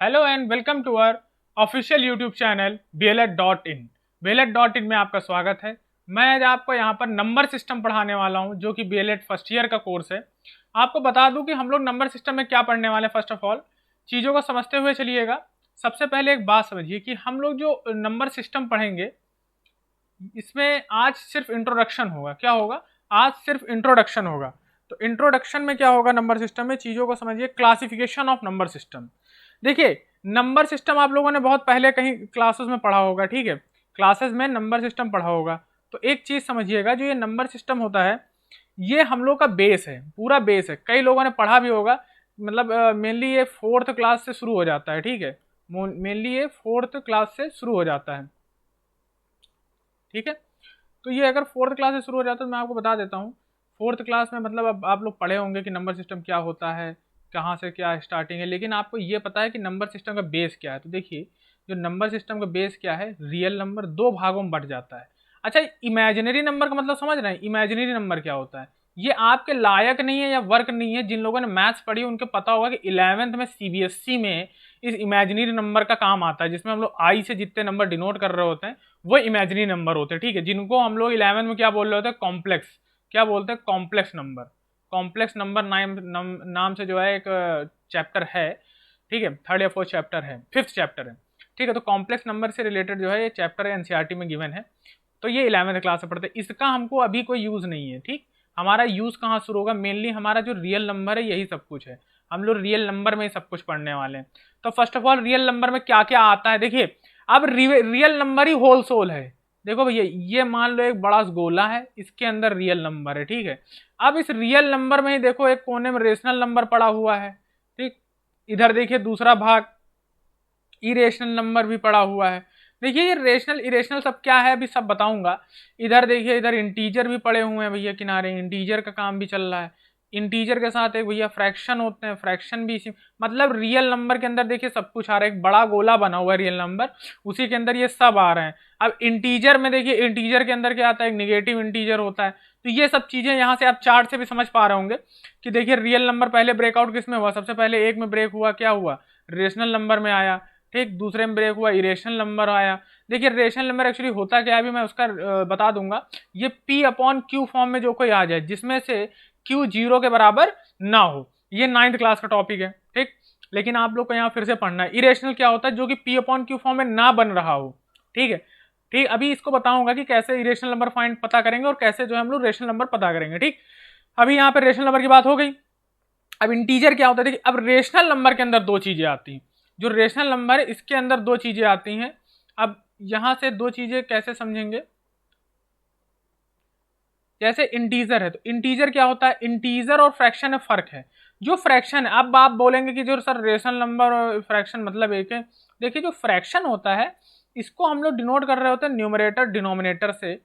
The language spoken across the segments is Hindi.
Hello and welcome to our official YouTube channel BLED.in। BLED.in में आपका स्वागत है। मैं आज आपको यहाँ पर नंबर सिस्टम पढ़ाने वाला हूँ जो कि BLED फर्स्ट ईयर का कोर्स है। आपको बता दूँ कि हम लोग नंबर सिस्टम में क्या पढ़ने वाले हैं। फर्स्ट ऑफ ऑल चीज़ों को समझते हुए चलिएगा। सबसे पहले एक बात समझिए कि हम लोग जो नंबर सिस्टम पढ़ेंगे इसमें आज सिर्फ इंट्रोडक्शन होगा। क्या होगा? आज सिर्फ इंट्रोडक्शन होगा। तो इंट्रोडक्शन में क्या होगा? नंबर सिस्टम में चीज़ों को समझिए। Classification of number system. देखिए, नंबर सिस्टम आप लोगों ने बहुत पहले कहीं क्लासेस में पढ़ा होगा, ठीक है, क्लासेस में नंबर सिस्टम पढ़ा होगा। तो एक चीज़ समझिएगा, जो ये नंबर सिस्टम होता है ये हम लोग का बेस है, पूरा बेस है। कई लोगों ने पढ़ा भी होगा, मतलब मेनली ये फोर्थ क्लास से शुरू हो जाता है, ठीक है, मेनली ये फोर्थ क्लास से शुरू हो जाता है, ठीक है। तो ये अगर फोर्थ क्लास से शुरू हो जाता है तो मैं आपको बता देता हूँ। फोर्थ क्लास में मतलब अब आप लोग पढ़े होंगे कि नंबर सिस्टम क्या होता है, कहाँ से क्या स्टार्टिंग है, लेकिन आपको ये पता है कि नंबर सिस्टम का बेस क्या है। तो देखिए, जो नंबर सिस्टम का बेस क्या है, रियल नंबर दो भागों में बट जाता है। अच्छा, इमेजिनरी नंबर का मतलब समझ रहे हैं? इमेजिनरी नंबर क्या होता है? ये आपके लायक नहीं है या वर्क नहीं है। जिन लोगों ने मैथ्स पढ़ी उनको पता होगा कि 11th में CBSE में इस इमेजिनरी नंबर का काम आता है, जिसमें हम लोग आई से जितने नंबर डिनोट कर रहे होते हैं वो इमेजिनरी नंबर होते हैं, ठीक है, जिनको हम लोग 11th में क्या बोल रहे होते हैं? कॉम्प्लेक्स। क्या बोलते हैं? Complex number. कॉम्प्लेक्स नंबर नाम से जो है एक चैप्टर है, ठीक है, थर्ड या फोर्थ चैप्टर है, फिफ्थ चैप्टर है, ठीक है। तो कॉम्प्लेक्स नंबर से रिलेटेड जो है ये चैप्टर NCERT में गिवन है। तो ये 11th क्लास से पढ़ते हैं। इसका हमको अभी कोई यूज नहीं है, ठीक। हमारा यूज कहाँ शुरू होगा? मेनली हमारा जो रियल नंबर है यही सब कुछ है। हम लोग रियल नंबर में ही सब कुछ पढ़ने वाले हैं। तो first of all real number में क्या क्या आता है देखिए। अब रियल नंबर ही होल सोल है। देखो भैया, ये मान लो एक बड़ा गोला है, इसके अंदर रियल नंबर है, ठीक है। अब इस रियल नंबर में ही देखो एक कोने में रेशनल नंबर पड़ा हुआ है, ठीक। इधर देखिए दूसरा भाग इरेशनल नंबर भी पड़ा हुआ है। देखिए ये रेशनल इरेशनल सब क्या है अभी सब बताऊंगा। इधर देखिए, इधर इंटीजर भी पड़े हुए हैं भैया किनारे, इंटीजर का काम भी चल रहा है। इंटीजर के साथ एक भैया फ्रैक्शन होते हैं, फ्रैक्शन भी इसी, मतलब रियल नंबर के अंदर देखिए सब कुछ आ रहा है। एक बड़ा गोला बना हुआ है रियल नंबर, उसी के अंदर ये सब आ रहे हैं। अब इंटीजर में देखिए, इंटीजर के अंदर क्या आता है? एक निगेटिव इंटीजर होता है। तो ये सब चीजें यहाँ से आप चार्ट से भी समझ पा रहे होंगे कि देखिए रियल नंबर पहले ब्रेकआउट किस में हुआ? सबसे पहले एक में ब्रेक हुआ, क्या हुआ? रेशनल नंबर में आया, ठीक। दूसरे में ब्रेक हुआ, इरेशनल नंबर आया। देखिए रेशनल नंबर एक्चुअली होता क्या है अभी मैं उसका बता दूंगा। ये P/Q फॉर्म में जो कोई आ जाए जिसमें से Q 0 के बराबर ना हो, ये 9th क्लास का टॉपिक है, ठीक। लेकिन आप लोग को यहाँ फिर से पढ़ना है इरेशनल क्या होता है, जो कि P/Q फॉर्म में ना बन रहा हो, ठीक है। ठीक, अभी इसको बताऊंगा कि कैसे इरेशनल नंबर फाइंड पता करेंगे और कैसे जो है हम लोग रेशनल नंबर पता करेंगे, ठीक। अभी यहाँ पे रेशनल नंबर की बात हो गई। अब इंटीजर क्या होता है? देखिए, अब रेशनल नंबर के अंदर दो चीजें आती हैं। जो रेशनल नंबर है इसके अंदर दो चीजें आती हैं। अब यहां से दो चीजें कैसे समझेंगे? जैसे इंटीजर है, तो इंटीजर क्या होता है? इंटीजर और फ्रैक्शन में फर्क है। जो फ्रैक्शन है, अब आप बोलेंगे कि जो सर रेशनल नंबर और फ्रैक्शन मतलब एक है। देखिए, जो फ्रैक्शन होता है इसको हम लोग डिनोट कर रहे होते हैं न्यूमरेटर डिनोमिनेटर से,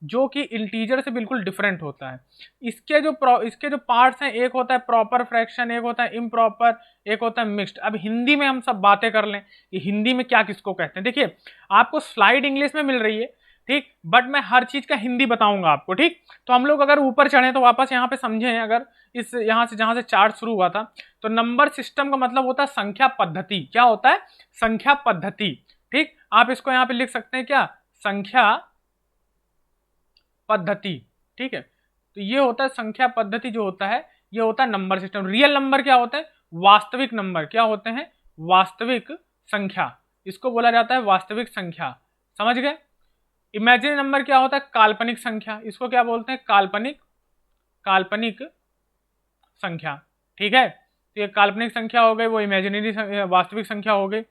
जो कि इंटीजर से बिल्कुल डिफरेंट होता है। इसके जो पार्ट्स हैं, एक होता है प्रॉपर फ्रैक्शन, एक होता है इम्प्रॉपर, एक होता है मिक्स्ड। अब हिंदी में हम सब बातें कर लें, ये हिंदी में क्या किसको कहते हैं। देखिए, आपको स्लाइड इंग्लिश में मिल रही है, ठीक, बट मैं हर चीज का हिंदी बताऊंगा आपको, ठीक। तो हम लोग अगर ऊपर चढ़े तो वापस यहाँ पे समझें, अगर इस यहाँ से जहां से चार्ट शुरू हुआ था, तो नंबर सिस्टम का मतलब होता है संख्या पद्धति। क्या होता है? संख्या पद्धति, ठीक। आप इसको यहाँ पे लिख सकते हैं, क्या? संख्या पद्धति, ठीक है। तो ये होता है संख्या पद्धति, जो होता है ये होता है नंबर सिस्टम। रियल नंबर क्या होते हैं? वास्तविक नंबर। क्या होते हैं? वास्तविक संख्या। इसको बोला जाता है वास्तविक संख्या, समझ गए। इमेजिनरी नंबर क्या होता है? काल्पनिक संख्या। इसको क्या बोलते हैं? काल्पनिक काल्पनिक संख्या, ठीक है। तो ये काल्पनिक संख्या हो गई, वो इमेजिनरी वास्तविक संख्या हो गई।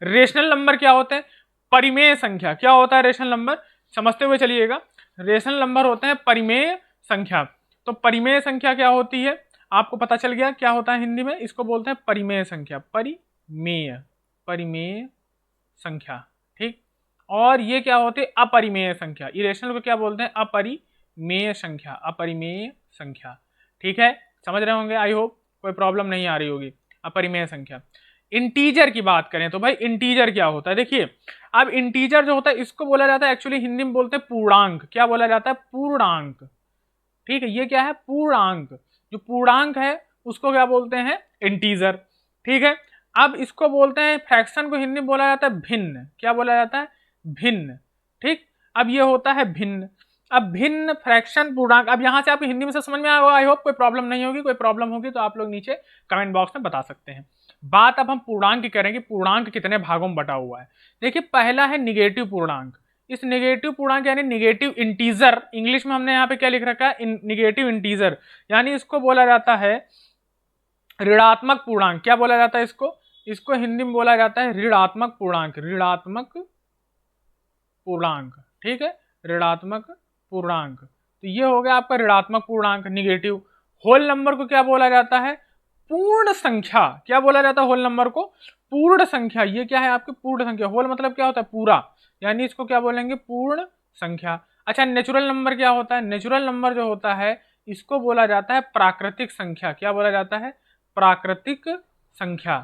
रेशनल नंबर क्या होते हैं? परिमेय संख्या। क्या होता है रेशनल नंबर? समझते हुए चलिएगा। रेशनल नंबर होते हैं परिमेय संख्या। तो परिमेय संख्या क्या होती है? आपको पता चल गया क्या होता है हिंदी में? इसको बोलते हैं परिमेय संख्या, परिमेय, परिमेय संख्या, ठीक। और ये क्या होती है? अपरिमेय संख्या। इरेशनल को क्या बोलते हैं? अपरिमेय संख्या, अपरिमेय संख्या, ठीक है। समझ रहे होंगे, आई होप कोई प्रॉब्लम नहीं आ रही होगी। अपरिमेय संख्या। इंटीजर की बात करें तो भाई इंटीजर क्या होता है? देखिए, अब इंटीजर जो होता है इसको बोला जाता है, एक्चुअली हिंदी में बोलते हैं पूर्णांक। क्या बोला जाता है? पूर्णांक, ठीक है। ये क्या है? पूर्णांक। जो पूर्णांक है उसको क्या बोलते हैं? इंटीजर, ठीक है। अब इसको बोलते हैं, फ्रैक्शन को हिंदी में बोला जाता है भिन्न। क्या बोला जाता है? भिन्न। ठीक, अब ये होता है भिन्न। अब भिन्न, फ्रैक्शन, पूर्णांक। अब यहाँ से आपको हिंदी में से समझ में आया होगा, आई होप। कोई प्रॉब्लम नहीं होगी। कोई प्रॉब्लम होगी तो आप लोग नीचे कमेंट बॉक्स में बता सकते हैं। बात अब हम पूर्णांक की करेंगे, पूर्णांक कितने भागों में बटा हुआ है। देखिए, पहला है निगेटिव पूर्णांक। इस निगेटिव पूर्णांक यानी निगेटिव इंटीजर, इंग्लिश में हमने यहाँ पे क्या लिख रखा है? निगेटिव इंटीजर, यानी इसको बोला जाता है ऋणात्मक पूर्णांक। क्या बोला जाता है इसको? इसको हिंदी में बोला जाता है ऋणात्मक पूर्णांक। ऋणात्मक पूर्णांक, ठीक है, ऋणात्मक पूर्णांक। तो ये हो गया आपका ऋणात्मक पूर्णांक, निगेटिव। होल नंबर को क्या बोला जाता है? पूर्ण संख्या। क्या बोला जाता है होल नंबर को? पूर्ण संख्या। ये क्या है आपकी? पूर्ण संख्या। होल मतलब क्या होता है? पूरा, यानी इसको क्या बोलेंगे? पूर्ण संख्या। अच्छा, नेचुरल नंबर क्या होता है? नेचुरल नंबर जो होता है इसको बोला जाता है प्राकृतिक संख्या। क्या बोला जाता है? प्राकृतिक संख्या।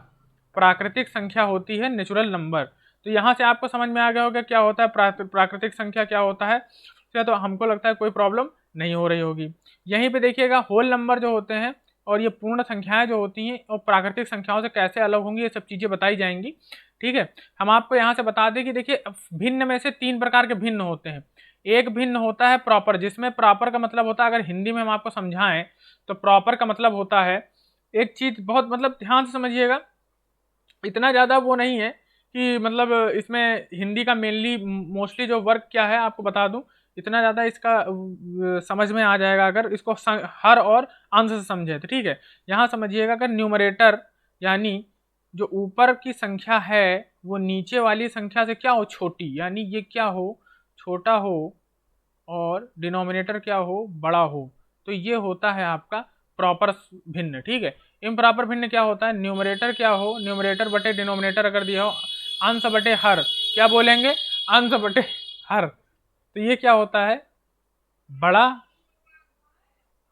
प्राकृतिक संख्या होती है नेचुरल नंबर। तो यहां से आपको समझ में आ गया होगा क्या होता है प्राकृतिक संख्या, क्या होता है। तो हमको लगता है कोई प्रॉब्लम नहीं हो रही होगी। यहीं पे देखिएगा, होल नंबर जो होते हैं और ये पूर्ण संख्याएं जो होती हैं और प्राकृतिक संख्याओं से कैसे अलग होंगी, ये सब चीजें बताई जाएंगी। ठीक है, हम आपको यहाँ से बता दें कि देखिए, भिन्न में से 3 प्रकार के भिन्न होते हैं। एक भिन्न होता है प्रॉपर, जिसमें प्रॉपर का मतलब होता है, अगर हिंदी में हम आपको समझाएं तो प्रॉपर का मतलब होता है, एक चीज बहुत मतलब ध्यान से समझिएगा, इतना ज्यादा वो नहीं है कि मतलब इसमें हिंदी का मेनली मोस्टली जो वर्क क्या है आपको बता दूं, इतना ज़्यादा इसका समझ में आ जाएगा अगर इसको हर और अंश से समझे तो। ठीक है, यहाँ समझिएगा, अगर न्यूमरेटर यानी जो ऊपर की संख्या है वो नीचे वाली संख्या से क्या हो? छोटी, यानी ये क्या हो? छोटा हो, और डिनोमिनेटर क्या हो? बड़ा हो, तो ये होता है आपका प्रॉपर भिन्न। ठीक है, इम्प्रॉपर भिन्न क्या होता है? न्यूमरेटर क्या हो? न्यूमरेटर बटे डिनोमिनेटर अगर दिया हो, अंश बटे हर, क्या बोलेंगे? अंश बटे हर। तो ये क्या होता है? बड़ा।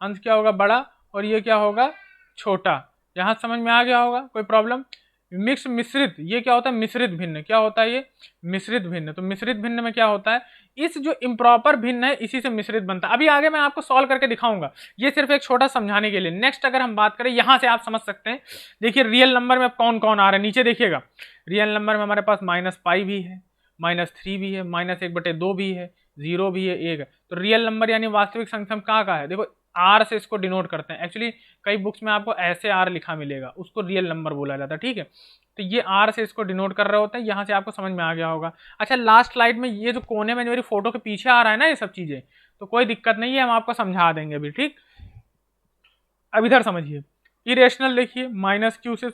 अंश क्या होगा? बड़ा, और ये क्या होगा? छोटा। यहां समझ में आ गया होगा, कोई प्रॉब्लम? मिक्स, मिश्रित, ये क्या होता है? मिश्रित भिन्न। क्या होता है ये? मिश्रित भिन्न। तो मिश्रित भिन्न में क्या होता है? इस जो इम्प्रॉपर भिन्न है इसी से मिश्रित बनता है। अभी आगे मैं आपको सॉल्व करके दिखाऊंगा, ये सिर्फ एक छोटा समझाने के लिए। नेक्स्ट अगर हम बात करें, यहां से आप समझ सकते हैं। देखिए, रियल नंबर में कौन कौन आ रहा है, नीचे देखिएगा। रियल नंबर में हमारे पास -π भी है, -3 भी है, -1/2 भी है, 0 भी है, 1 है। तो रियल नंबर यानी वास्तविक संख्या कहाँ का है? देखो, आर से इसको डिनोट करते हैं। एक्चुअली कई बुक्स में आपको ऐसे आर लिखा मिलेगा, उसको रियल नंबर बोला जाता है। ठीक है, तो ये आर से इसको डिनोट कर रहे होते हैं। यहाँ से आपको समझ में आ गया होगा। अच्छा, लास्ट स्लाइड में ये जो कोने में मेरी फोटो के पीछे आ रहा है ना, ये सब चीजें, तो कोई दिक्कत नहीं है, हम आपको समझा देंगे अभी। ठीक, अब इधर समझिए। इरेशनल देखिए, -q से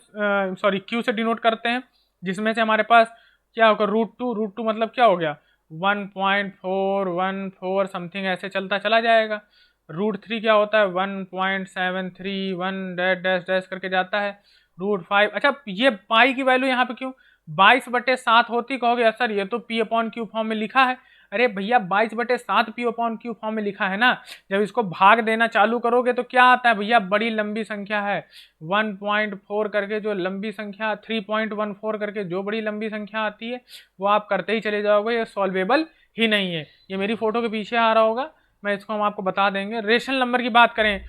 q से डिनोट करते हैं, जिसमें से हमारे पास क्या होगा? √2। √2 मतलब क्या हो गया? 1.414 समथिंग, ऐसे चलता चला जाएगा। √3 क्या होता है? 1.731 डैश डैश डैश करके जाता है। √5, अच्छा ये पाई की वैल्यू यहाँ पे क्यों 22/7 होती कहोगे? सर ये तो p/q फॉर्म में लिखा है। अरे भैया, 22/7 p/q फॉर्म में लिखा है ना। जब इसको भाग देना चालू करोगे तो क्या आता है भैया? बड़ी लंबी संख्या है 1.4 करके, जो लंबी संख्या 3.14 करके जो बड़ी लंबी संख्या आती है वो आप करते ही चले जाओगे, ये सॉल्वेबल ही नहीं है। ये मेरी फोटो के पीछे आ रहा होगा, मैं इसको हम आपको बता देंगे। रेशनल नंबर की बात करें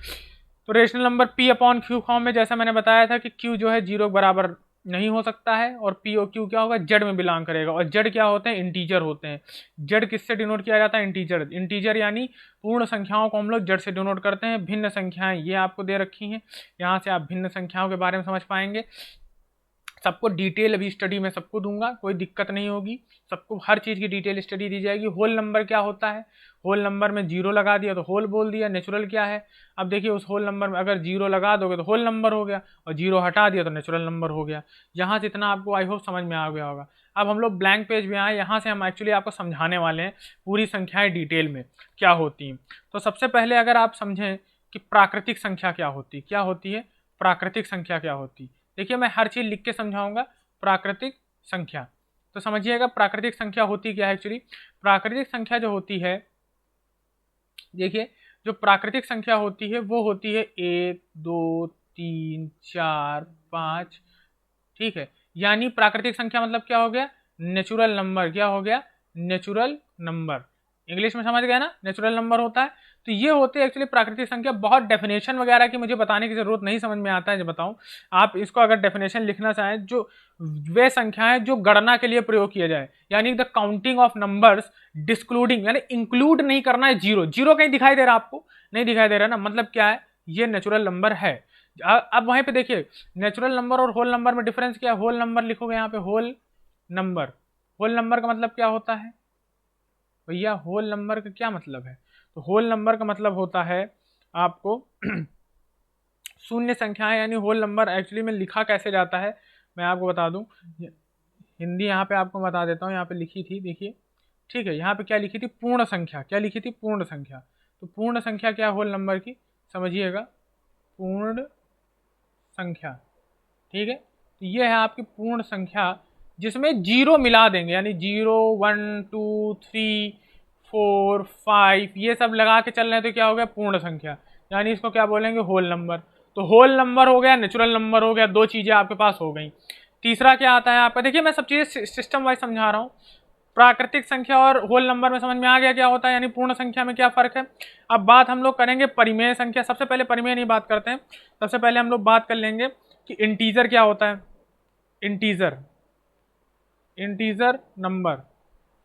तो रेशनल नंबर p/q फॉर्म में, जैसा मैंने बताया था कि q जो है 0 के बराबर नहीं हो सकता है, और p और q क्या होगा? जेड में बिलोंग करेगा। और जेड क्या होते हैं? इंटीजर होते हैं। जेड किससे डिनोट किया जाता है? इंटीजर। इंटीजर यानी पूर्ण संख्याओं को हम लोग जेड से डिनोट करते हैं। भिन्न संख्याएं ये आपको दे रखी हैं, यहाँ से आप भिन्न संख्याओं के बारे में समझ पाएंगे। सबको डिटेल अभी स्टडी में सबको दूंगा, कोई दिक्कत नहीं होगी, सबको हर चीज़ की डिटेल स्टडी दी जाएगी। होल नंबर क्या होता है? होल नंबर में 0 लगा दिया तो होल बोल दिया। नेचुरल क्या है? अब देखिए, उस होल नंबर में अगर 0 लगा दोगे तो होल नंबर हो गया, और 0 हटा दिया तो नेचुरल नंबर हो गया। यहाँ से इतना आपको आई होप समझ में आ गया होगा। अब हम लोग ब्लैंक पेज में आए, यहाँ से हम एक्चुअली आपको समझाने वाले हैं पूरी संख्याएं डिटेल में क्या होती हैं। तो सबसे पहले अगर आप समझें कि प्राकृतिक संख्या क्या होती है, क्या होती है प्राकृतिक संख्या, क्या होती है। देखिए, मैं हर चीज़ लिख के समझाऊंगा। प्राकृतिक संख्या, तो समझिएगा प्राकृतिक संख्या होती क्या है। एक्चुअली प्राकृतिक संख्या जो होती है, देखिए, जो प्राकृतिक संख्या होती है वो होती है 1 2 3 4 5। ठीक है, यानी प्राकृतिक संख्या मतलब क्या हो गया? Natural number. क्या हो गया? Natural number. इंग्लिश में समझ गए ना, नेचुरल नंबर होता है। तो ये होते हैं एक्चुअली प्राकृतिक संख्या। बहुत डेफिनेशन वगैरह की मुझे बताने की जरूरत नहीं, समझ में आता है जो बताऊं। आप इसको अगर डेफिनेशन लिखना चाहें, जो वे संख्याएं जो गणना के लिए प्रयोग किया जाए, यानी द काउंटिंग ऑफ नंबर्स डिस्क्लूडिंग, यानी इंक्लूड नहीं करना है जीरो। जीरो कहीं दिखाई दे रहा आपको? नहीं दिखाई दे रहा ना, मतलब क्या है, ये नेचुरल नंबर है। अब वहीं पे देखिए नेचुरल नंबर और होल नंबर में डिफरेंस क्या है। होल नंबर लिखोगे यहाँ पे, होल नंबर, होल नंबर का मतलब क्या होता है भैया? होल नंबर का क्या मतलब है? तो होल नंबर का मतलब होता है आपको शून्य संख्याएं, यानी होल नंबर एक्चुअली में लिखा कैसे जाता है मैं आपको बता दूं। हिंदी यहाँ पे आपको बता देता हूँ, यहाँ पे लिखी थी देखिए, ठीक है। यहाँ पे क्या लिखी थी? पूर्ण संख्या। क्या लिखी थी? पूर्ण संख्या। तो पूर्ण संख्या क्या है होल नंबर की, समझिएगा, पूर्ण संख्या, ठीक है। तो ये है आपकी पूर्ण संख्या, जिसमें जीरो मिला देंगे, यानी 0 1 2 3 4 5 ये सब लगा के चल रहे हैं, तो क्या हो गया? पूर्ण संख्या। यानी इसको क्या बोलेंगे? Whole number. तो होल नंबर हो गया, नेचुरल नंबर हो गया, दो चीजें आपके पास हो गई। तीसरा क्या आता है आपका? देखिए मैं सब चीजें सिस्टम वाइज समझा रहा हूँ। प्राकृतिक संख्या और होल नंबर में समझ में आ गया क्या होता है, यानी पूर्ण संख्या में क्या फर्क है। अब बात हम लोग करेंगे परिमेय संख्या। सबसे पहले परिमेय नहीं बात करते हैं, सबसे पहले हम लोग बात कर लेंगे कि इंटीजर क्या होता है। इंटीजर, इंटीजर नंबर,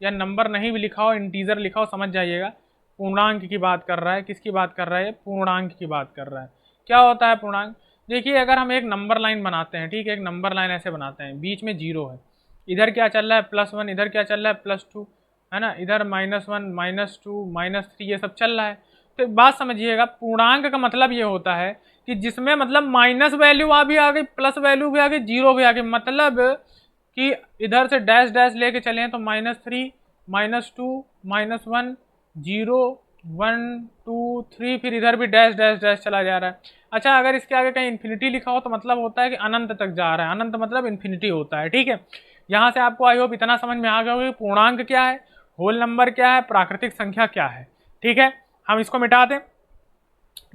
या नंबर नहीं भी लिखा हो, इंटीजर लिखा हो, समझ जाइएगा। पूर्णांक की बात कर रहा है। किसकी बात कर रहा है? पूर्णांक की बात कर रहा है। क्या होता है पूर्णांक? देखिए अगर हम एक नंबर लाइन बनाते हैं, ठीक है, एक नंबर लाइन ऐसे बनाते हैं, बीच में जीरो है, इधर क्या चल रहा है? +1, इधर क्या चल रहा है? +2, है ना, इधर -1 -2 -3 ये सब चल रहा है। तो एक बात समझिएगा, पूर्णांक का मतलब ये होता है कि जिसमें मतलब माइनस वैल्यू भी आ गई, प्लस वैल्यू भी आ गई, जीरो भी आ गई, मतलब कि इधर से डैश डैश लेके चले हैं तो -3 -2 -1 0 1 2 3, फिर इधर भी डैश डैश डैश चला जा रहा है। अच्छा अगर इसके आगे कहीं इन्फिनिटी लिखा हो तो मतलब होता है कि अनंत तक जा रहा है। अनंत मतलब इन्फिनिटी होता है, ठीक है। यहाँ से आपको आई होप इतना समझ में आ गया होगा कि पूर्णांक क्या है, होल नंबर क्या है, प्राकृतिक संख्या क्या है, ठीक है। हम इसको मिटा दें,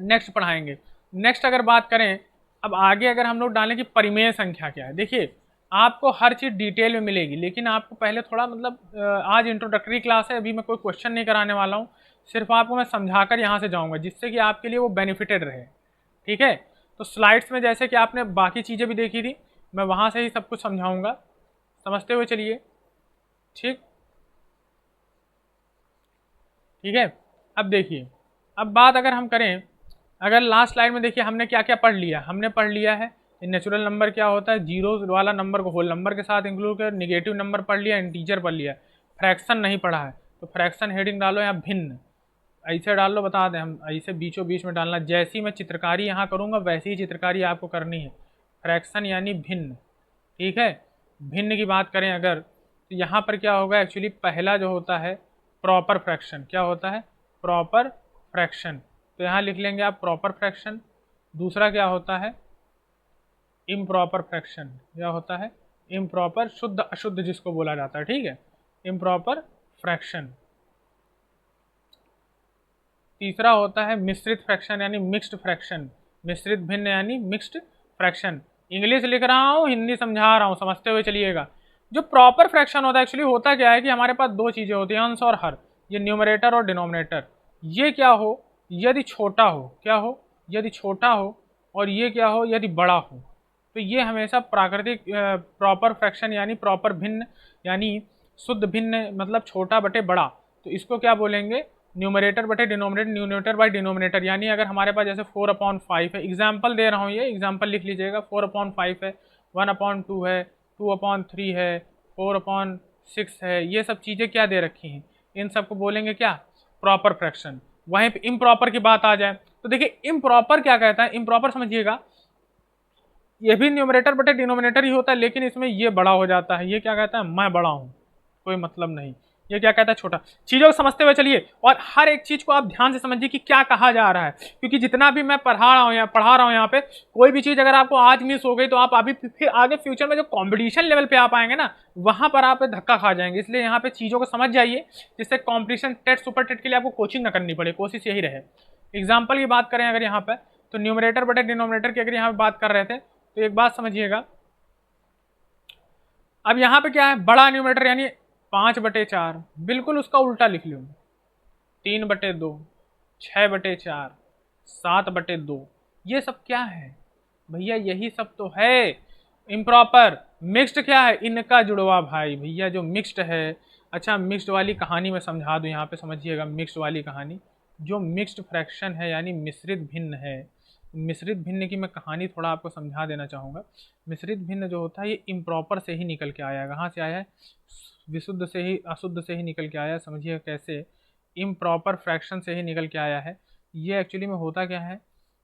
नेक्स्ट पढ़ाएंगे। नेक्स्ट अगर बात करें, अब आगे अगर हम लोग डालें कि परिमेय संख्या क्या है। देखिए आपको हर चीज़ डिटेल में मिलेगी, लेकिन आपको पहले थोड़ा मतलब आज इंट्रोडक्टरी क्लास है, अभी मैं कोई क्वेश्चन नहीं कराने वाला हूँ, सिर्फ आपको मैं समझाकर यहाँ से जाऊँगा, जिससे कि आपके लिए वो बेनिफिटेड रहे, ठीक है। तो स्लाइड्स में जैसे कि आपने बाकी चीज़ें भी देखी थी, मैं वहाँ से ही सब कुछ समझाऊँगा, समझते हुए चलिए, ठीक, ठीक है। अब देखिए, अब बात अगर हम करें, अगर लास्ट स्लाइड में देखिए हमने क्या क्या पढ़ लिया। हमने पढ़ लिया है नेचुरल नंबर क्या होता है, जीरो वाला नंबर को होल नंबर के साथ इंक्लूड कर, निगेटिव नंबर पढ़ लिया, इंटीजर पढ़ लिया, फ्रैक्शन नहीं पढ़ा है तो फ्रैक्शन हेडिंग डालो या भिन्न, ऐसे डाल लो, बता दें हम ऐसे बीचों बीच में डालना। जैसी मैं चित्रकारी यहाँ करूँगा वैसी ही चित्रकारी आपको करनी है। फ्रैक्शन यानी भिन्न, ठीक है। भिन्न की बात करें अगर, तो यहाँ पर क्या होगा एक्चुअली, पहला जो होता है प्रॉपर फ्रैक्शन। क्या होता है? Proper fraction. तो यहाँ लिख लेंगे आप प्रॉपर फ्रैक्शन। दूसरा क्या होता है? Improper fraction. क्या होता है? इम्प्रॉपर, शुद्ध अशुद्ध जिसको बोला जाता है, ठीक है, इम्प्रॉपर फ्रैक्शन। तीसरा होता है मिश्रित फ्रैक्शन यानी मिक्स्ड फ्रैक्शन। मिश्रित भिन्न यानी मिक्स्ड फ्रैक्शन। इंग्लिश लिख रहा हूँ, हिंदी समझा रहा हूँ, समझते हुए चलिएगा। जो प्रॉपर फ्रैक्शन होता है एक्चुअली होता क्या है कि हमारे पास दो चीज़ें होती हैं, अंश और हर, ये न्यूमरेटर और डिनोमिनेटर। ये क्या हो, यदि छोटा हो, क्या हो, यदि छोटा हो, और ये क्या हो, यदि बड़ा हो, तो ये हमेशा प्राकृतिक प्रॉपर फ्रैक्शन यानी प्रॉपर भिन्न यानी शुद्ध भिन्न, मतलब छोटा बटे बड़ा, तो इसको क्या बोलेंगे? न्यूमरेटर बटे डिनोमिनेटर, न्यूमरेटर बाई डिनोमिनेटर। यानी अगर हमारे पास जैसे 4/5 है, एग्जाम्पल दे रहा हूँ, ये एग्जाम्पल लिख लीजिएगा, 4/5 है, 1/2 है, 2/3 है, 4/6 है, ये सब चीज़ें क्या दे रखी हैं, इन सबको बोलेंगे क्या? Proper fraction. वहीं पे इम्प्रॉपर की बात आ जाए तो देखिए इम्प्रॉपर क्या कहता है, इम्प्रॉपर समझिएगा, ये भी न्यूमरेटर बटे डिनोमिनेटर ही होता है, लेकिन इसमें ये बड़ा हो जाता है। ये क्या कहता है? मैं बड़ा हूँ, कोई मतलब नहीं। ये क्या कहता है? छोटा। चीज़ों को समझते हुए चलिए, और हर एक चीज़ को आप ध्यान से समझिए कि क्या कहा जा रहा है, क्योंकि जितना भी मैं पढ़ा रहा हूँ यहाँ पे, कोई भी चीज़ अगर आपको आज मिस हो गई तो आप अभी फिर आगे फ्यूचर में जो कॉम्पिटिशन लेवल पे आप आएंगे ना, वहाँ पर आप धक्का खा जाएंगे। इसलिए यहाँ पे चीज़ों को समझ जाइए, जिससे कॉम्पिटिशन टेट सुपर टेट के लिए आपको कोचिंग ना करनी पड़े, कोशिश यही रहे। एग्जाम्पल की बात करें अगर यहाँ पर, तो न्यूमरेटर बटे डिनोमिनेटर की अगर यहाँ पर बात कर रहे थे, तो एक बात समझिएगा, अब यहाँ पे क्या है, बड़ा न्यूमरेटर यानी 5/4, बिल्कुल उसका उल्टा लिख लो, 3/2, 6/4, 7/2, ये सब क्या है भैया? यही सब तो है इम्प्रॉपर। मिक्स्ड क्या है? इनका जुड़वा भाई भैया, जो मिक्स्ड है। अच्छा, मिक्स्ड वाली कहानी मैं समझा दूं, यहाँ पे समझिएगा मिक्स्ड वाली कहानी। जो मिक्स्ड फ्रैक्शन है यानी मिश्रित भिन्न है, मिश्रित भिन्न की मैं कहानी थोड़ा आपको समझा देना चाहूँगा। मिश्रित भिन्न जो होता है ये इम्प्रॉपर से ही निकल के आया है। कहाँ से आया है? विशुद्ध से ही, अशुद्ध से ही निकल के आया है। समझिए कैसे, इम्प्रॉपर फ्रैक्शन से ही निकल के आया है। ये एक्चुअली में होता क्या है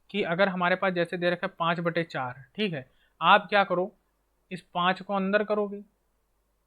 कि अगर हमारे पास जैसे दे रखा है 5/4, ठीक है, आप क्या करो, इस 5 को अंदर करोगे,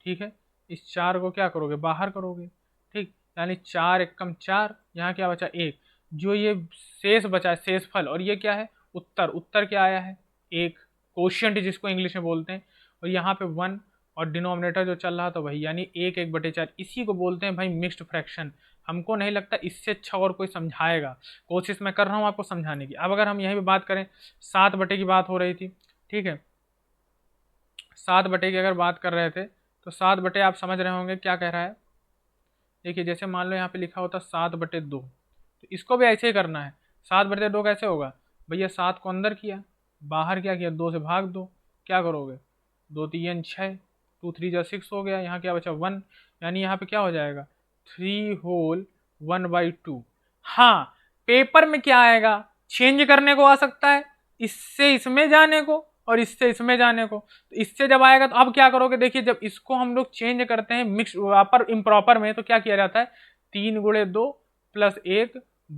ठीक है, इस 4 को क्या करोगे, बाहर करोगे, ठीक, यानी 4 एकम 4, यहाँ क्या बचा 1, जो ये शेष बचा है शेषफल, और ये क्या है, उत्तर। उत्तर क्या आया है? 1, कोशिएंट जिसको इंग्लिश में बोलते हैं, और यहाँ पे 1, और डिनोमिनेटर जो चल रहा था वही, यानी 1/4। इसी को बोलते हैं भाई मिक्स्ड फ्रैक्शन। हमको नहीं लगता इससे अच्छा और कोई समझाएगा। कोशिश मैं कर रहा हूँ आपको समझाने की। अब अगर हम यहीं पे बात करें, 7 की बात हो रही थी, ठीक है, 7 की अगर बात कर रहे थे, तो 7 आप समझ रहे होंगे क्या कह रहा है। देखिए जैसे मान लो यहाँ पे लिखा होता 7/2, तो इसको भी ऐसे ही करना है। 7/2 कैसे होगा भैया? 7 को अंदर किया, बाहर क्या किया, 2 से भाग दो, क्या करोगे, 2 3 6, 2 3 6 हो गया, यहाँ क्या बचा 1, यानी यहाँ पे क्या हो जाएगा 3 होल 1/2। हाँ, पेपर में क्या आएगा, चेंज करने को आ सकता है, इससे इसमें जाने को और इससे इसमें जाने को। तो इससे जब आएगा तो अब क्या करोगे, देखिए जब इसको हम लोग चेंज करते हैं मिक्स पर इम्प्रॉपर में, तो क्या किया जाता है, 3 × 2 +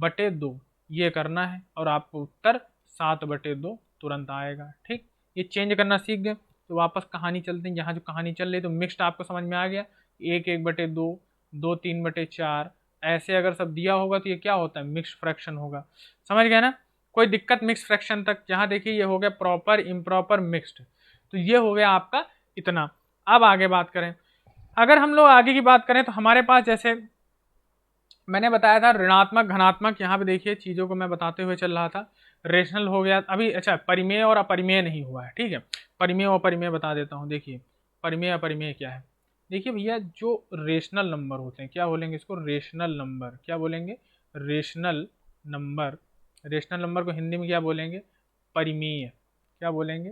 1/2 ये करना है, और आपको उत्तर 7/2 तुरंत आएगा। ठीक, ये चेंज करना सीख गए। तो वापस कहानी चलते हैं, यहाँ जो कहानी चल रही है, तो मिक्स्ड आपको समझ में आ गया, 1/2, 2 3/4, ऐसे अगर सब दिया होगा तो ये क्या होता है, मिक्स्ड फ्रैक्शन होगा। समझ गया ना? कोई दिक्कत मिक्स फ्रैक्शन तक? यहाँ देखिए ये हो गया प्रॉपर, इम्प्रॉपर, मिक्स्ड। तो ये हो गया आपका इतना। अब आगे बात करें, अगर हम लोग आगे की बात करें तो हमारे पास जैसे मैंने बताया था ऋणात्मक घनात्मक, यहाँ पे देखिए चीज़ों को मैं बताते हुए चल रहा था। रेशनल हो गया अभी, अच्छा परिमेय और अपरिमेय नहीं हुआ है, ठीक है। परिमेय और अपरिमेय बता देता हूँ। देखिए परिमेय अपरिमेय क्या है, देखिए भैया जो रेशनल नंबर होते हैं, क्या बोलेंगे इसको, रेशनल नंबर। क्या बोलेंगे, रेशनल नंबर। रेशनल नंबर को हिंदी में क्या बोलेंगे, परिमेय। क्या बोलेंगे,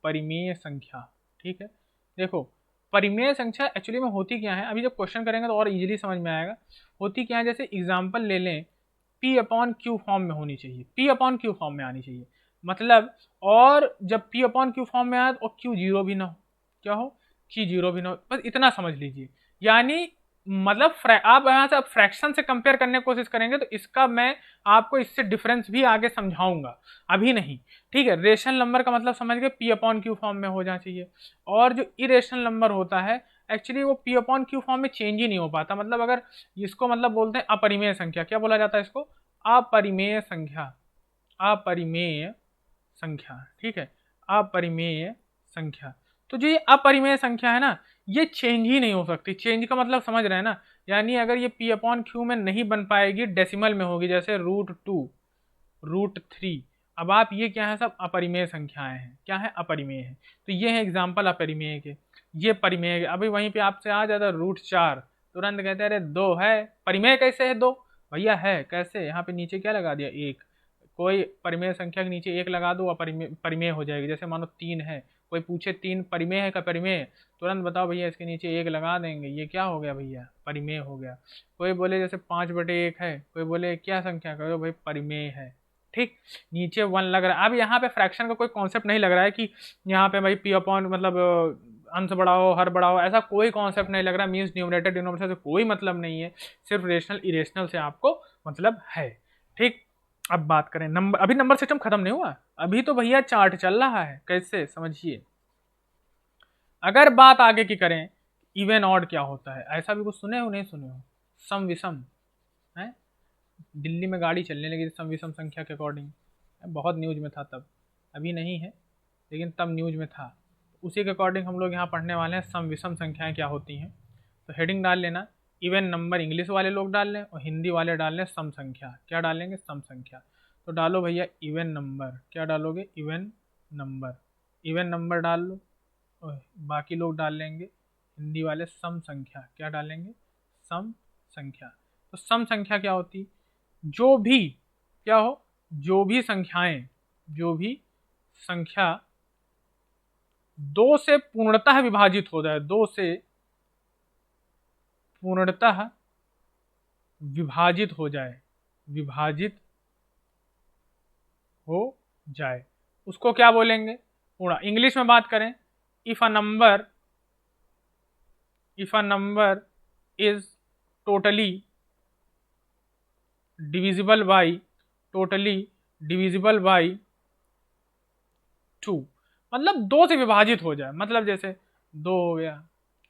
परिमेय संख्या। ठीक है, देखो परिमेय संख्या एक्चुअली में होती क्या है, अभी जब क्वेश्चन करेंगे तो और इजीली समझ में आएगा। होती क्या है, जैसे एग्जांपल ले लें, P/Q फॉर्म में होनी चाहिए, P/Q फॉर्म में आनी चाहिए, मतलब, और जब P/Q फॉर्म में आए और Q जीरो भी ना हो, क्या हो, Q जीरो भी ना हो, बस इतना समझ लीजिए। यानी मतलब आप यहाँ से फ्रैक्शन से कंपेयर करने की कोशिश करेंगे तो इसका मैं आपको इससे डिफरेंस भी आगे समझाऊंगा, अभी नहीं। ठीक है, रेशनल नंबर का मतलब समझ गए, P/Q फॉर्म में हो जाना चाहिए। और जो इरेशनल नंबर होता है एक्चुअली वो P/Q फॉर्म में चेंज ही नहीं हो पाता, मतलब अगर इसको मतलब बोलते हैं अपरिमेय संख्या। क्या बोला जाता है इसको, अपरिमेय संख्या। अपरिमेय संख्या, ठीक है, अपरिमेय संख्या। तो जो ये अपरिमेय संख्या है ना, ये चेंज ही नहीं हो सकती। चेंज का मतलब समझ रहे हैं ना, यानी अगर ये P/Q में नहीं बन पाएगी, डेसिमल में होगी, जैसे √2, √3। अब आप ये क्या है, सब अपरिमेय संख्याएं हैं, क्या है, अपरिमेय है। तो ये है एग्जाम्पल अपरिमेय के, ये परिमेय के। अभी वहीं पे आपसे आ जाता √4, तुरंत कहते हैं अरे 2 है, परिमेय कैसे है 2, भैया है कैसे, यहाँ पे नीचे क्या लगा दिया, 1। कोई परिमेय संख्या के नीचे 1 लगा दो, अपरिमेय परिमेय हो जाएगी। जैसे मानो 3 है, कोई पूछे 3 परिमेय है का परिमेय, तुरंत बताओ भैया इसके नीचे 1 लगा देंगे, ये क्या हो गया भैया, परिमेय हो गया। कोई बोले जैसे 5/1 है, कोई बोले क्या संख्या, कहो भाई परिमेय है। ठीक, नीचे 1 लग रहा है। अब यहाँ पे फ्रैक्शन का कोई कॉन्सेप्ट नहीं लग रहा है कि यहाँ पे भाई P/, मतलब अंश बढ़ाओ हर बढ़ाओ, ऐसा कोई कॉन्सेप्ट नहीं लग रहा। मीन्स न्यूमरेटर डिनोमिनेटर से कोई मतलब नहीं है, सिर्फ रेशनल इरेशनल से आपको मतलब है। ठीक, अब बात करें नंबर, अभी नंबर सिस्टम खत्म नहीं हुआ, अभी तो भैया चार्ट चल रहा है। कैसे, समझिए। अगर बात आगे की करें, इवन ऑड क्या होता है, ऐसा भी कुछ सुने हो नहीं सुने हो, सम विषम है। दिल्ली में गाड़ी चलने लगी सम विषम संख्या के अकॉर्डिंग, बहुत न्यूज में था तब, अभी नहीं है लेकिन तब न्यूज में था। उसी के अकॉर्डिंग हम लोग यहाँ पढ़ने वाले हैं सम विषम संख्याएं क्या होती हैं। तो हेडिंग डाल लेना, इवन नंबर इंग्लिश वाले लोग डाल लें, और हिंदी वाले डाल लें सम संख्या। क्या डालेंगे, सम संख्या। तो डालो भैया इवन नंबर, क्या डालोगे, इवन नंबर। इवन नंबर डाल लो, और बाकी लोग डाल लेंगे हिंदी वाले सम संख्या। क्या डालेंगे, सम संख्या। तो सम संख्या क्या होती, जो भी क्या हो, जो भी संख्याएं, जो भी संख्या दो से पूर्णतः विभाजित हो जाए, दो से पूर्णतः विभाजित हो जाए, विभाजित हो जाए, उसको क्या बोलेंगे, पूर्ण। इंग्लिश में बात करें, if a number is totally divisible by, totally divisible by 2, मतलब दो से विभाजित हो जाए, मतलब जैसे 2 हो गया,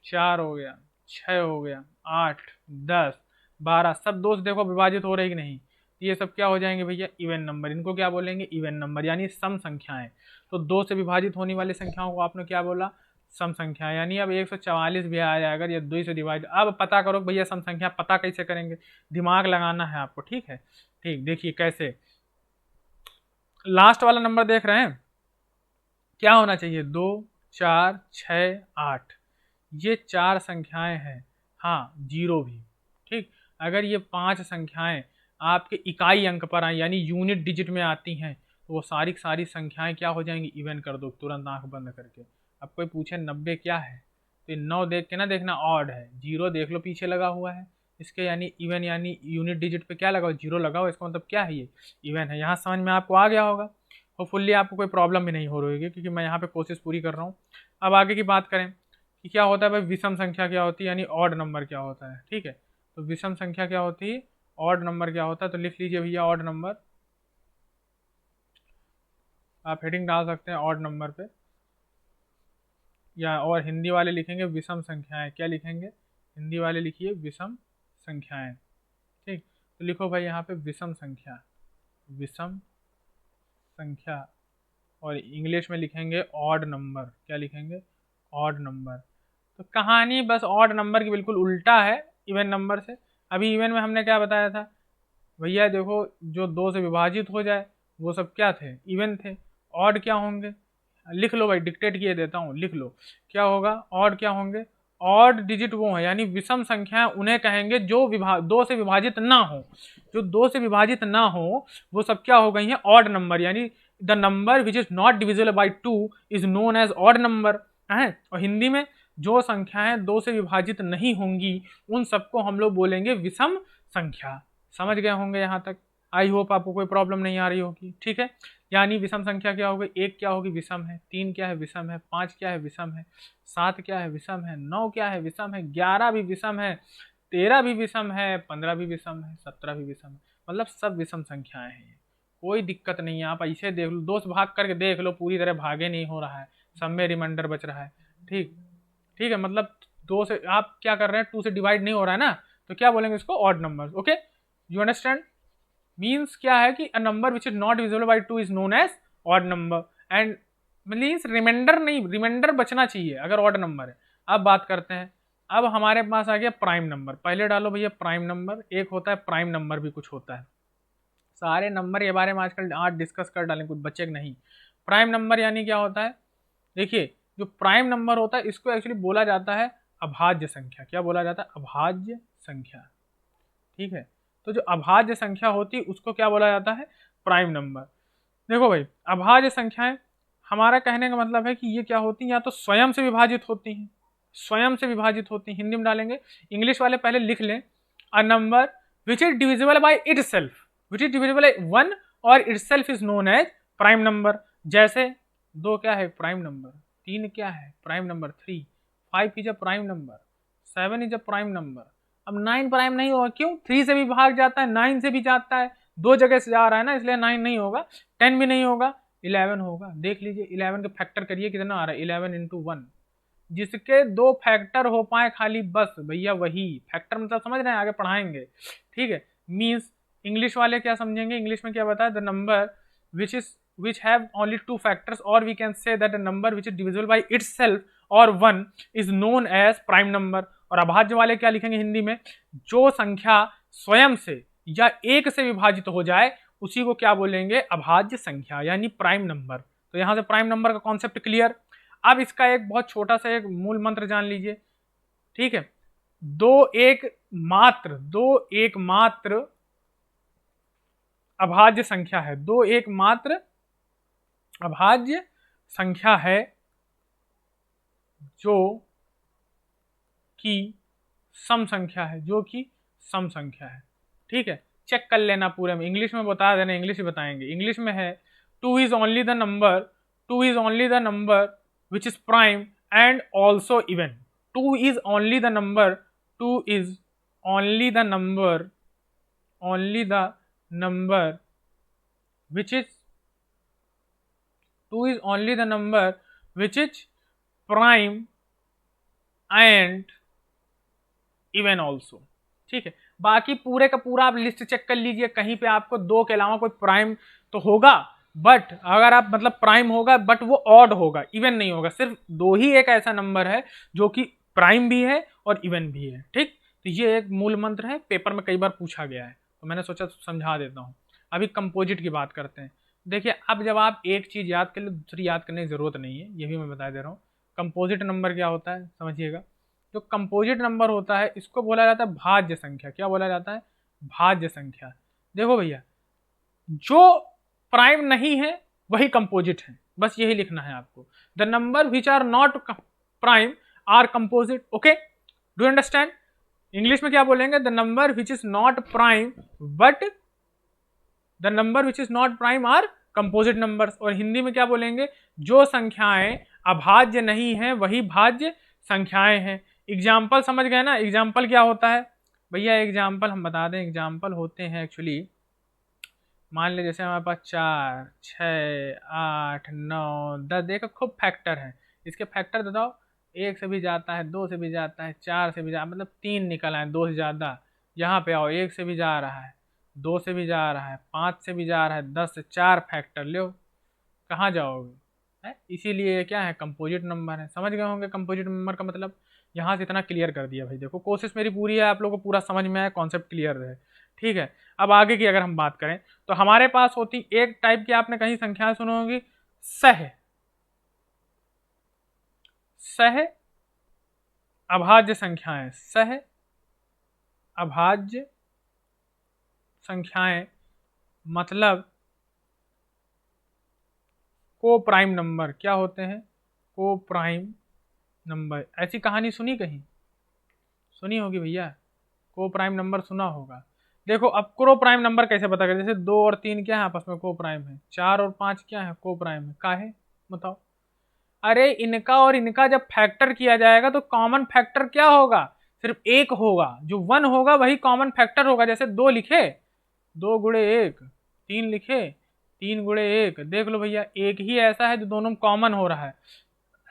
4 हो गया, 6 हो गया, 8, 10, 12, सब दो से देखो विभाजित हो रहे कि नहीं, तो ये सब क्या हो जाएंगे भैया, इवन नंबर। इनको क्या बोलेंगे, इवन नंबर, यानी सम संख्याएं। तो दो से विभाजित होने वाली संख्याओं को आपने क्या बोला, सम संख्या। यानी अब 144 भी आ जाएगा, ये 2 से डिवाइड। अब पता करो भैया सम संख्या, पता कैसे करेंगे, दिमाग लगाना है आपको, ठीक है। ठीक, देखिए कैसे, लास्ट वाला नंबर देख रहे हैं, क्या होना चाहिए, 2, 4, 6, 8, ये 4 संख्याएं हैं, हाँ जीरो भी, ठीक। अगर ये 5 संख्याएं आपके इकाई अंक पर आई, यानी यूनिट डिजिट में आती हैं, तो वो सारी सारी संख्याएं क्या हो जाएंगी, इवन कर दो तुरंत आंख बंद करके। अब कोई पूछे 90 क्या है, तो 9 देख के ना देखना ऑड है, जीरो देख लो पीछे लगा हुआ है इसके, यानी इवन, यानी यूनिट डिजिट पे क्या लगाओ, जीरो लगाओ, इसका मतलब क्या है, ये इवन है। यहाँ समझ में आपको आ गया होगा, होपफुल्ली आपको कोई प्रॉब्लम भी नहीं हो रही है, क्योंकि मैं यहाँ पे कोशिश पूरी कर रहा हूँ। अब आगे की बात करें कि क्या होता है भाई, विषम संख्या क्या होती है, यानी ऑड नंबर क्या होता है, ठीक है। तो विषम संख्या क्या होती है, ऑड नंबर क्या होता है, तो लिख लीजिए भैया ऑड नंबर, आप हेडिंग डाल सकते हैं ऑड नंबर पे, या और हिंदी वाले लिखेंगे विषम संख्याएं, क्या लिखेंगे, हिंदी वाले लिखिए विषम संख्याएं, ठीक। तो लिखो भाई यहाँ पे विषम संख्या, विषम संख्या, और इंग्लिश में लिखेंगे ऑड नंबर, क्या लिखेंगे, ऑड नंबर। तो कहानी बस ऑड नंबर की बिल्कुल उल्टा है इवन नंबर से। अभी इवन में हमने क्या बताया था भैया, देखो जो 2 से विभाजित हो जाए वो सब क्या थे, इवन थे। ऑड क्या होंगे, लिख लो भाई, डिक्टेट किए देता हूँ, लिख लो क्या होगा, ऑड क्या होंगे, ऑड डिजिट वो है, यानी विषम संख्या उन्हें कहेंगे जो 2 से विभाजित ना हो, जो 2 से विभाजित ना हो वो सब क्या हो गई हैं, ऑड नंबर। यानी the number which is not divisible by 2 is known as odd number है। और हिंदी में जो संख्याएं 2 से विभाजित नहीं होंगी उन सबको हम लोग बोलेंगे विषम संख्या। समझ गए होंगे यहाँ तक, आई होप आपको कोई प्रॉब्लम नहीं आ रही होगी, ठीक है। यानी विषम संख्या क्या होगी, 1 क्या होगी, विषम है, 3 क्या है, विषम है, 5 क्या है, विषम है, 7 क्या है, विषम है, 9 क्या है, विषम है, 11 भी विषम है, 13 भी विषम है, 15 भी विषम है, 17 भी विषम है, मतलब सब विषम संख्याएं हैं। कोई दिक्कत नहीं है, आप ऐसे देख लो, 2 से भाग करके देख लो, पूरी तरह भागे नहीं हो रहा है, सब में रिमाइंडर बच रहा है, ठीक। ठीक है, मतलब 2 से आप क्या कर रहे हैं, 2 से डिवाइड नहीं हो रहा है ना, तो क्या बोलेंगे इसको, odd number, okay, you understand. Means क्या है कि a number which is not divisible by 2 is known as odd number, and means remainder नहीं, रिमाइंडर बचना चाहिए अगर ऑड नंबर है। अब बात करते हैं, अब हमारे पास आ गया प्राइम नंबर। पहले डालो भैया प्राइम नंबर, एक होता है प्राइम नंबर भी कुछ होता है, सारे नंबर के बारे में आजकल आज डिस्कस कर डालें, कुछ बचे नहीं। प्राइम नंबर यानी क्या होता है, देखिए जो प्राइम नंबर होता है इसको एक्चुअली बोला जाता है अभाज्य संख्या। क्या बोला जाता है, अभाज्य संख्या, ठीक है। तो जो अभाज्य संख्या होती है उसको क्या बोला जाता है, प्राइम नंबर। देखो भाई, अभाज्य संख्याएं, हमारा कहने का मतलब है कि ये क्या होती हैं, या तो स्वयं से विभाजित होती हैं, स्वयं से विभाजित होती हैं, हिंदी में डालेंगे, इंग्लिश वाले पहले लिख लें, a number which is divisible by itself, which is divisible by 1 और itself is known as prime number. जैसे 2 क्या है, प्राइम नंबर, 3 क्या है, prime number, 3, 5 is a prime number, 7 is a prime number. अब 9 प्राइम नहीं होगा, क्यों, 3 से भी भाग जाता है, 9 से भी जाता है, 2 जगह से जा रहा है ना, इसलिए 9 नहीं होगा, 10 भी नहीं होगा, 11 होगा। देख लीजिए 11 का फैक्टर करिए कितना आ रहा है, 11 इंटू 1, जिसके 2 फैक्टर हो पाए खाली, बस भैया वही फैक्टर, मतलब समझ रहे हैं, आगे पढ़ाएंगे, ठीक है। मीन्स इंग्लिश वाले क्या समझेंगे, इंग्लिश में क्या बताया, the number which is which have only 2 factors, or we can say that a number which is divisible by itself or 1 is known as prime number। और अभाज्य वाले क्या लिखेंगे हिंदी में, जो संख्या स्वयं से या एक से विभाजित हो जाए उसी को क्या बोलेंगे, अभाज्य संख्या, यानी प्राइम नंबर। तो यहां से प्राइम नंबर का कॉन्सेप्ट क्लियर। अब इसका एक बहुत छोटा सा एक मूल मंत्र जान लीजिए, ठीक है। दो एकमात्र अभाज्य संख्या है, दो एकमात्र अभाज्य संख्या है जो कि सम संख्या है, जो कि सम संख्या है। ठीक है, चेक कर लेना पूरे में, इंग्लिश में बता देना, इंग्लिश ही बताएंगे। इंग्लिश में है two is only the number, two is only the number which is prime and also even. Two is only the number, two is only the number, only the number which is, 2 is only the number which is prime and even also। ठीक है, बाकी पूरे का पूरा आप लिस्ट चेक कर लीजिए, कहीं पे आपको दो के अलावा कोई प्राइम तो होगा, बट अगर आप मतलब प्राइम होगा बट वो ऑड होगा, इवन नहीं होगा। सिर्फ दो ही एक ऐसा नंबर है जो कि प्राइम भी है और इवन भी है। ठीक, तो ये एक मूल मंत्र है, पेपर में कई बार पूछा गया है, तो मैंने सोचा समझा देता हूँ। अभी कंपोजिट की बात करते हैं। देखिए, अब जब आप एक चीज़ याद कर लो, दूसरी याद करने की ज़रूरत नहीं है, ये भी मैं बता दे रहा हूँ। कंपोजिट नंबर क्या होता है समझिएगा। जो कंपोजिट नंबर होता है इसको बोला जाता है भाज्य संख्या। क्या बोला जाता है? भाज्य संख्या। देखो भैया, जो प्राइम नहीं है वही कंपोजिट है, बस यही लिखना है आपको। The number which are not prime are composite. Okay, do understand? English में क्या बोलेंगे? The number which is not prime but the number which is not prime are composite numbers. और हिंदी में क्या बोलेंगे? जो संख्याएं अभाज्य नहीं है वही भाज्य संख्याएं हैं। एग्जाम्पल समझ गए ना? एग्जाम्पल क्या होता है भैया? एग्जाम्पल हम बता दें, एग्जाम्पल होते हैं एक्चुअली, मान लीजिए जैसे हमारे पास 4, 6, 8, 9, 10, देखो खूब फैक्टर है। इसके फैक्टर बताओ, एक से भी जाता है, दो से भी जाता है, चार से भी जा, मतलब 3 निकल आए, दो से ज़्यादा। यहाँ पे आओ, एक से भी जा रहा है, दो से भी जा रहा है, 5 से भी जा रहा है, 10 से 4 फैक्टर लो, कहाँ जाओगे? है, इसीलिए ये क्या है? कंपोजिट नंबर है। समझ गए होंगे कंपोजिट नंबर का मतलब। यहाँ से इतना क्लियर कर दिया भाई। देखो, कोशिश मेरी पूरी है आप लोगों को पूरा समझ में आया, कॉन्सेप्ट क्लियर रहे। ठीक है, अब आगे की अगर हम बात करें तो हमारे पास होती एक टाइप की, आपने कहीं संख्याएं सुनी होगी, सह सह अभाज्य संख्याएं। सह अभाज्य संख्याएं मतलब को प्राइम नंबर। क्या होते हैं? को प्राइम नंबर। ऐसी कहानी सुनी कहीं? सुनी होगी भैया, को प्राइम नंबर सुना होगा। देखो, अब को प्राइम नंबर कैसे पता करें? जैसे 2 और 3 क्या है आपस में? को प्राइम है। 4 और 5 क्या है? को प्राइम है। काहे बताओ? अरे इनका और इनका जब फैक्टर किया जाएगा तो कॉमन फैक्टर क्या होगा? सिर्फ एक होगा, जो 1 होगा वही कॉमन फैक्टर होगा। जैसे 2 लिखे, 2 गुणे 1, 3 लिखे, 3 गुणे 1। देख लो भैया, एक ही ऐसा है जो दोनों में कॉमन हो रहा है।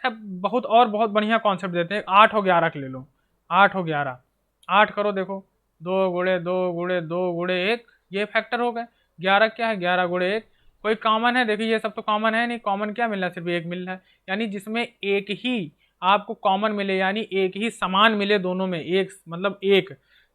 बहुत और बहुत बढ़िया कॉन्सेप्ट देते हैं। 8 और 11 ले लो, 8 और 11, 8 करो, देखो 2 गुणे 2 गुणे 2 गुणे 1, ये फैक्टर हो गए। 11 क्या है? 11 गुणे 1। कोई कॉमन है? देखिए ये सब तो कॉमन है नहीं, कॉमन क्या मिल रहा है? सिर्फ एक मिल रहा है। यानी जिसमें एक ही आपको कॉमन मिले, यानी एक ही समान मिले दोनों में, एक मतलब एक,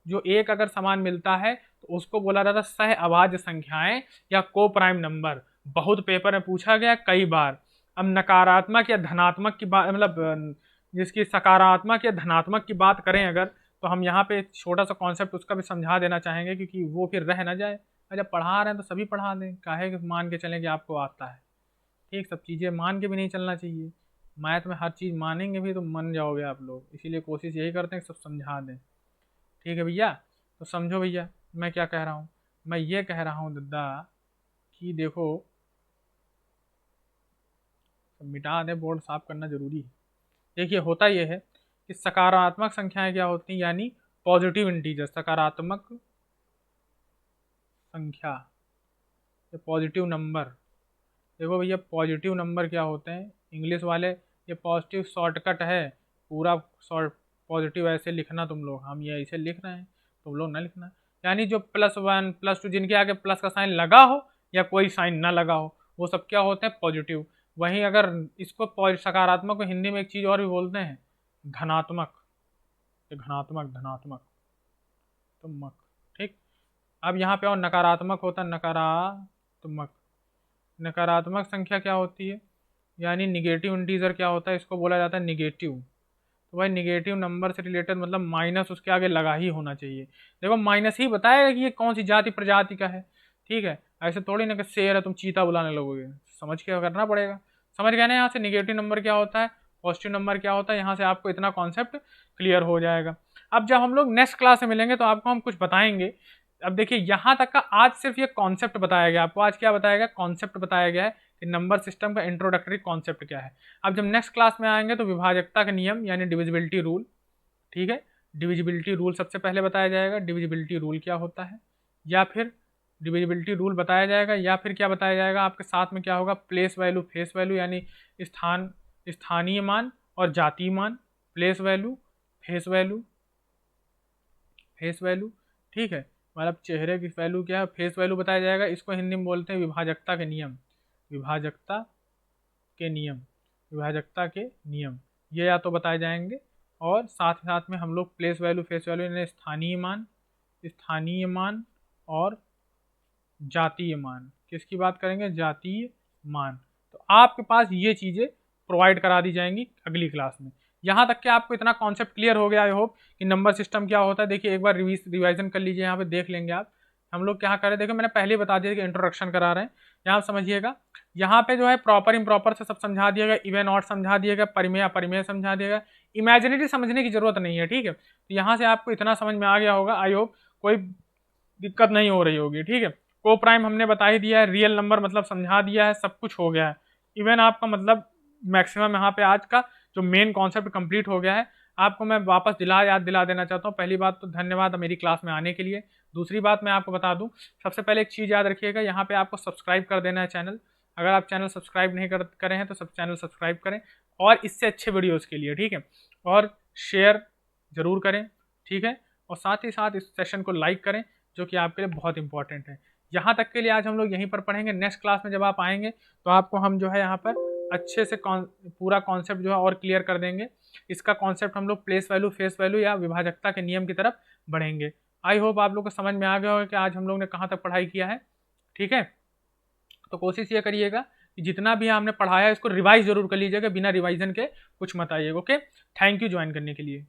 जो एक अगर समान मिलता है तो उसको बोला जाता है सह अभाज्य संख्याएं या को प्राइम नंबर। बहुत पेपर में पूछा गया कई बार। अब नकारात्मक या धनात्मक की बात, मतलब जिसकी सकारात्मक या धनात्मक की बात करें अगर, तो हम यहाँ पे छोटा सा कॉन्सेप्ट उसका भी समझा देना चाहेंगे, क्योंकि वो फिर रह ना जाए। जब पढ़ा रहे हैं तो सभी पढ़ा दें, काहे कि मान के चलें कि आपको आता है। ठीक, सब चीज़ें मान के भी नहीं चलना चाहिए। मैथ में हर चीज़ मानेंगे भी तो मन जाओगे आप लोग, इसीलिए कोशिश यही करते हैं कि सब समझा दें। ठीक है भैया, तो समझो भैया मैं क्या कह रहा हूँ। मैं ये कह रहा हूँ दादा कि देखो, मिटा दें, बोर्ड साफ करना जरूरी है। देखिए, होता यह है कि सकारात्मक संख्याएं क्या होती हैं, यानी पॉजिटिव इंटीजर, सकारात्मक संख्या या पॉजिटिव नंबर। देखो भैया, पॉजिटिव नंबर क्या होते हैं इंग्लिश वाले? ये पॉजिटिव शॉर्टकट है, पूरा शॉर्ट पॉजिटिव ऐसे लिखना तुम लोग, हम ये ऐसे लिख रहे हैं, तुम लोग ना लिखना। यानी जो +1 +2 जिनके आगे प्लस का साइन लगा हो या कोई साइन ना लगा हो, वो सब क्या होते हैं? पॉजिटिव। वहीं अगर इसको सकारात्मक को हिंदी में एक चीज़ और भी बोलते हैं, धनात्मक। धनात्मक धनात्मक तुमक। ठीक, अब यहाँ पे और नकारात्मक होता है, नकारात्मक। नकारात्मक संख्या क्या होती है? यानी निगेटिव इंटीजर क्या होता है? इसको बोला जाता है निगेटिव। तो भाई निगेटिव नंबर से रिलेटेड मतलब माइनस उसके आगे लगा ही होना चाहिए। देखो माइनस ही बताएगा कि ये कौन सी जाति प्रजाति का है, ठीक है। ऐसे थोड़ी ना कि शेर है तुम चीता बुलाने लगोगे, समझ के करना पड़ेगा। समझ गए ना यहाँ से निगेटिव नंबर क्या होता है, पॉजिटिव नंबर क्या होता है, यहाँ से आपको इतना कॉन्सेप्ट क्लियर हो जाएगा। अब जब हम लोग नेक्स्ट क्लास में मिलेंगे तो आपको हम कुछ बताएंगे। अब देखिए यहाँ तक का आज सिर्फ ये कॉन्सेप्ट बताया गया आपको, आज क्या बताया गया, कॉन्सेप्ट बताया गया है कि नंबर सिस्टम का इंट्रोडक्टरी कॉन्सेप्ट क्या है। अब जब नेक्स्ट क्लास में आएंगे तो विभाजकता के नियम यानी डिविजिबिलिटी रूल, ठीक है, डिविजिबिलिटी रूल सबसे पहले बताया जाएगा, डिविजिबिलिटी रूल क्या होता है, या फिर डिविजिबिलिटी रूल बताया जाएगा, या फिर क्या बताया जाएगा आपके साथ में क्या होगा, प्लेस वैल्यू फेस वैल्यू यानी स्थानीय मान और जातीय मान, place value face value face value, ठीक है, मतलब चेहरे की वैल्यू क्या है, फेस वैल्यू बताया जाएगा। इसको हिंदी में बोलते हैं विभाजकता के नियम, विभाजकता के नियम, विभाजकता के नियम, ये या तो बताए जाएंगे। और साथ ही साथ में हम लोग प्लेस वैल्यू फेस वैल्यू यानी स्थानीय मान और जातीय मान, किसकी बात करेंगे, जातीय मान। तो आपके पास ये चीज़ें प्रोवाइड करा दी जाएंगी अगली क्लास में। यहाँ तक कि आपको इतना कॉन्सेप्ट क्लियर हो गया आई होप कि नंबर सिस्टम क्या होता है। देखिए एक बार रिवाइजन कर लीजिए, यहाँ पे देख लेंगे आप हम लोग क्या कर रहे हैं। देखो मैंने पहले ही बता दिया कि इंट्रोडक्शन करा रहे हैं, यहाँ समझिएगा। यहाँ पे जो है प्रॉपर इम्प्रॉपर से सब समझा दिया गया, इवन ऑड समझा दिया गया, परिमेय अपरिमेय समझा दिया गया, इमेजिनरी समझने की जरूरत नहीं है, ठीक है। तो यहाँ से आपको इतना समझ में आ गया होगा, आई होप कोई दिक्कत नहीं हो रही होगी, ठीक है। को प्राइम हमने बता ही दिया है, रियल नंबर मतलब समझा दिया है, सब कुछ हो गया है। इवन आपका मतलब मैक्सिमम यहाँ पे आज का जो मेन कॉन्सेप्ट कंप्लीट हो गया है। आपको मैं वापस याद दिला देना चाहता हूँ। पहली बात तो धन्यवाद मेरी क्लास में आने के लिए। दूसरी बात मैं आपको बता दूं, सबसे पहले एक चीज़ याद रखिएगा, यहाँ पे आपको सब्सक्राइब कर देना है चैनल। अगर आप चैनल सब्सक्राइब नहीं करें हैं तो सब चैनल सब्सक्राइब करें, और इससे अच्छे वीडियोज़ के लिए, ठीक है। और शेयर जरूर करें, ठीक है। और साथ ही साथ इस सेशन को लाइक करें, जो कि आपके लिए बहुत इंपॉर्टेंट है। यहाँ तक के लिए आज हम लोग यहीं पर पढ़ेंगे। नेक्स्ट क्लास में जब आप आएंगे तो आपको हम जो है यहाँ पर अच्छे से पूरा कॉन्सेप्ट जो है और क्लियर कर देंगे। इसका कॉन्सेप्ट हम लोग प्लेस वैल्यू फेस वैल्यू या विभाजकता के नियम की तरफ बढ़ेंगे। आई होप आप लोग को समझ में आ गया होगा कि आज हम लोग ने कहाँ तक पढ़ाई किया है, ठीक है। तो कोशिश ये करिएगा कि जितना भी हमने पढ़ाया है इसको रिवाइज जरूर कर लीजिएगा, बिना रिवाइजन के कुछ मत आइएगा। ओके, थैंक यू ज्वाइन करने के लिए।